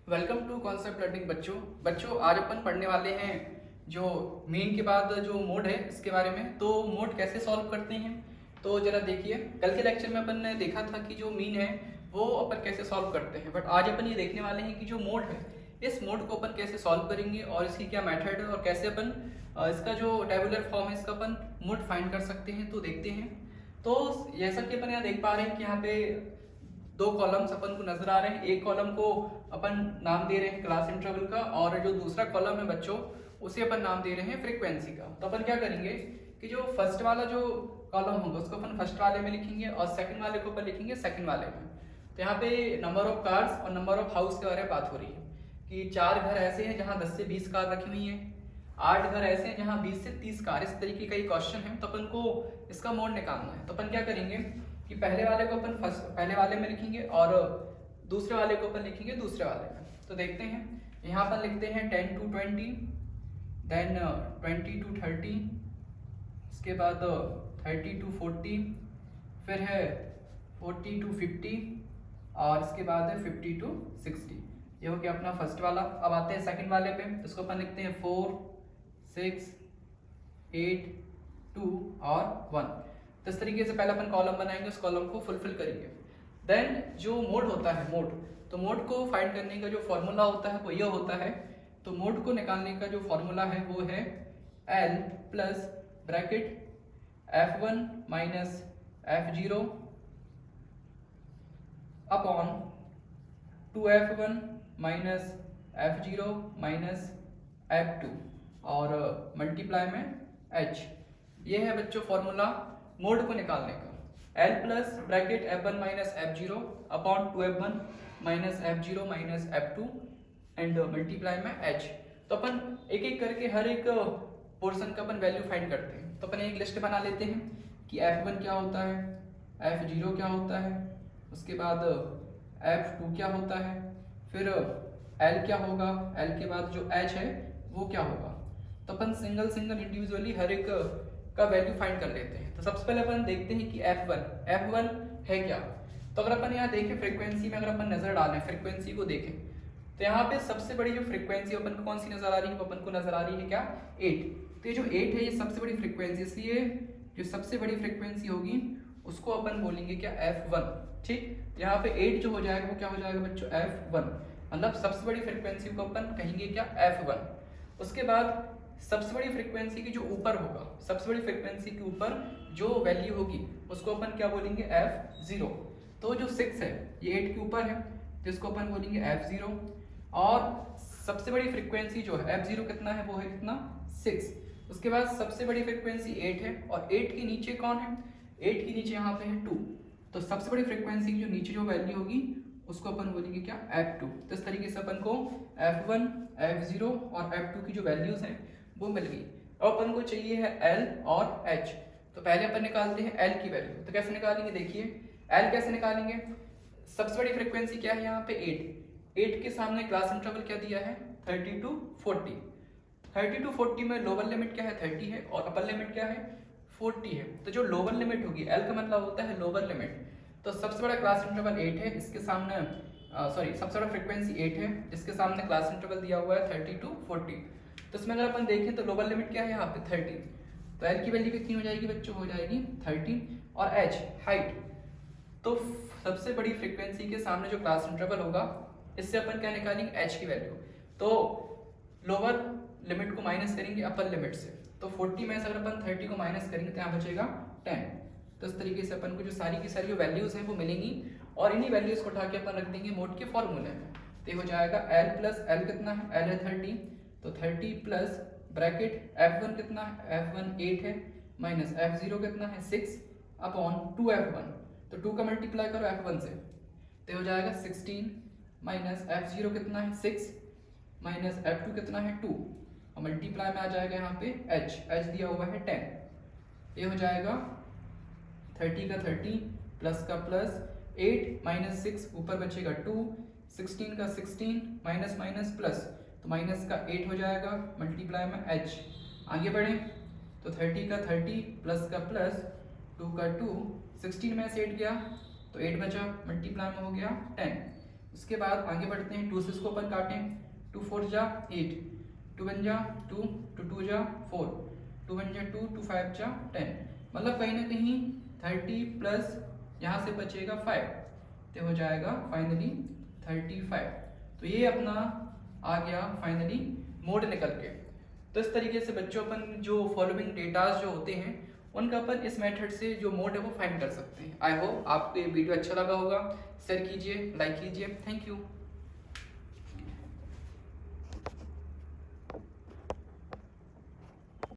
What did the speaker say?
Welcome to concept learning बच्चों आज अपन पढ़ने वाले हैं जो मीन के बाद जो मोड है इसके बारे में। तो मोड कैसे सॉल्व करते हैं तो जरा देखिए, कल के लेक्चर में अपन ने देखा था कि जो मीन है वो अपन कैसे सॉल्व करते हैं, बट आज अपन ये देखने वाले हैं कि जो मोड है इस मोड को अपन कैसे सॉल्व करेंगे और इसकी क्या मेथड है और कैसे अपन इसका जो टेबुलर फॉर्म है इसका अपन मोड फाइंड कर सकते हैं। तो देखते हैं। तो जैसा कि अपन यहाँ देख पा रहे हैं कि यहाँ पे दो कॉलम्स अपन को नजर आ रहे हैं। एक कॉलम को अपन नाम दे रहे हैं क्लास इंटरवल का, और जो दूसरा कॉलम है बच्चों उसे अपन नाम दे रहे हैं फ्रीक्वेंसी का। तो अपन क्या करेंगे कि जो फर्स्ट वाला जो कॉलम होगा उसको अपन फर्स्ट वाले में लिखेंगे और सेकंड वाले को अपन लिखेंगे सेकंड वाले में। तो यहाँ पे नंबर ऑफ कार्स और नंबर ऑफ हाउस के बारे में बात हो रही है कि 4 घर ऐसे हैं जहाँ 10 से 20 कार रखी हुई हैं, 8 घर ऐसे हैं जहाँ 20 से 30 कार। इस तरीके का ये क्वेश्चन है। तो अपन को इसका मोड निकालना है। तो अपन क्या करेंगे कि पहले वाले को अपन पहले वाले में लिखेंगे और दूसरे वाले को अपन लिखेंगे दूसरे वाले में। तो देखते हैं, यहाँ पर लिखते हैं 10 to 20, देन 20 to 30, इसके बाद 30 to 40, फिर है 40 to 50 और इसके बाद है 50 to 60। ये हो गया अपना फर्स्ट वाला। अब आते हैं सेकंड वाले पे। इसको अपन लिखते हैं 4, 6, 8, 2 और 1। तो इस तरीके से पहले अपन कॉलम बनाएंगे, उस कॉलम को फुलफिल करेंगे। देन जो मोड होता है मोड, तो मोड को फाइंड करने का जो फॉर्मूला होता है वो यह होता है। तो मोड को निकालने का जो फॉर्मूला है वो है L plus bracket F1 minus F0 upon 2F1 minus F0 minus F2 और मल्टीप्लाई में H। ये है बच्चों फॉर्मूला मोड को निकालने का। L plus bracket F1 minus F0 upon 2F1 minus F0 minus F2 and multiply में H। तो अपन एक एक करके हर एक पोर्शन का अपन वैल्यू फाइंड करते हैं। तो अपन एक लिस्ट बना लेते हैं कि F1 क्या होता है, F0 क्या होता है, उसके बाद F2 क्या होता है, फिर L क्या होगा, L के बाद जो H है वो क्या होगा। तो अपन सिंगल सिंगल इंडिविजुअली हर एक का वैल्यू फाइंड कर लेते हैं। तो सबसे पहले अपन देखते हैं कि F1 है क्या। तो अगर अपन यहाँ देखें फ्रीक्वेंसी में, अगर अपन नजर डालें फ्रीक्वेंसी को देखें तो यहाँ पे सबसे बड़ी जो फ्रीक्वेंसी अपन को कौन सी नजर आ रही है, वो अपन को नजर आ रही है क्या 8। तो ये जो 8 है ये सबसे बड़ी फ्रीक्वेंसी, इसलिए जो सबसे बड़ी फ्रीक्वेंसी होगी उसको अपन बोलेंगे क्या F1। ठीक, यहाँ पे 8 जो हो जाएगा वो क्या हो जाएगा बच्चों F1, मतलब सबसे बड़ी फ्रीक्वेंसी को अपन कहेंगे क्या F1। उसके बाद सबसे बड़ी फ्रीक्वेंसी की जो ऊपर होगा, सबसे बड़ी फ्रीक्वेंसी के ऊपर जो वैल्यू होगी उसको अपन क्या बोलेंगे F0। तो जो 6 है ये 8 के ऊपर है जिसको अपन बोलेंगे F0। और सबसे बड़ी फ्रीक्वेंसी जो है F0 कितना है वो है कितना 6। उसके बाद सबसे बड़ी फ्रीक्वेंसी 8 है और 8 के नीचे कौन है, 8 के नीचे यहाँ पे है 2। तो सबसे बड़ी फ्रीक्वेंसी की जो नीचे जो वैल्यू होगी उसको अपन बोलेंगे क्या F2। तो इस तरीके से अपन को F1, F0 और F2 की जो वैल्यूज हैं वो मिल गई। अब अपन को चाहिए है L और H। तो पहले अपन निकालते हैं L की वैल्यू। तो कैसे निकालेंगे, देखिए L कैसे निकालेंगे। सबसे बड़ी फ्रीक्वेंसी क्या है यहाँ पे 8 के सामने क्लास इंटरवल क्या दिया है 30 to 40। 30 to 40 में लोअर लिमिट क्या है 30 है और अपर लिमिट क्या है 40 है। तो जो लोअर लिमिट होगी L का मतलब होता है लोअर लिमिट। तो सबसे बड़ा क्लास इंटरवल 8 है, इसके सामने सबसे बड़ा फ्रीक्वेंसी 8 है, इसके सामने क्लास इंटरवल दिया हुआ है 30 to 40। तो इसमें अगर अपन देखें तो लोअर लिमिट क्या है यहाँ पे 30। तो L की वैल्यू कितनी हो जाएगी बच्चों, हो जाएगी 30। और H हाइट, तो सबसे बड़ी फ्रीक्वेंसी के सामने जो क्लास इंटरवल होगा इससे अपन क्या निकालेंगे H की वैल्यू। तो लोअर लिमिट को माइनस करेंगे अपर लिमिट से। तो 40 में से अगर अपन 30 को माइनस करेंगे तो यहाँ बचेगा 10। तो इस तरीके से अपन को जो सारी की सारी जो वैल्यूज हैं वो मिलेंगी और इन्हीं वैल्यूज को उठा के अपन रख देंगे मोड के फॉर्मूले में। तो ये हो जाएगा L प्लस L कितना है, L है 30, तो 30 प्लस ब्रैकेट F1 कितना है, F1 8 है, माइनस F0 कितना है 6 अपॉन 2F1। तो 2 का मल्टीप्लाई करो F1 से तो हो जाएगा 16 माइनस F0 कितना है 6 माइनस F2 कितना है 2 और मल्टीप्लाई में आ जाएगा यहाँ पे H दिया हुआ है 10। ये हो जाएगा 30 का 30 प्लस का प्लस 8 माइनस 6 ऊपर बचेगा 2, 16 का 16 माइनस माइनस प्लस, तो माइनस का 8 हो जाएगा मल्टीप्लाई में H। आगे बढ़े तो 30 का 30 प्लस का प्लस 2 का 2, 16 में से 8 गया तो 8 बचा, मल्टीप्लाई में हो गया 10। उसके बाद आगे बढ़ते हैं, 2 से इसको अपन काटें, 2 4 जा 8, 2 1 जा 2, 2 2 जा 4, 2 1 जा 2, 2 5 जा 10, मतलब कहीं ना कहीं 30 प्लस यहाँ से बचेगा 5, तो हो जाएगा फाइनली 35। तो ये अपना आ गया फाइनली मोड निकल के। तो इस तरीके से बच्चों अपन जो फॉलोइंग डेटाज जो होते हैं उनका अपन इस मेथड से जो मोड है वो फाइंड कर सकते हैं। आई होप आपको ये वीडियो अच्छा लगा होगा, शेयर कीजिए, लाइक कीजिए, थैंक यू।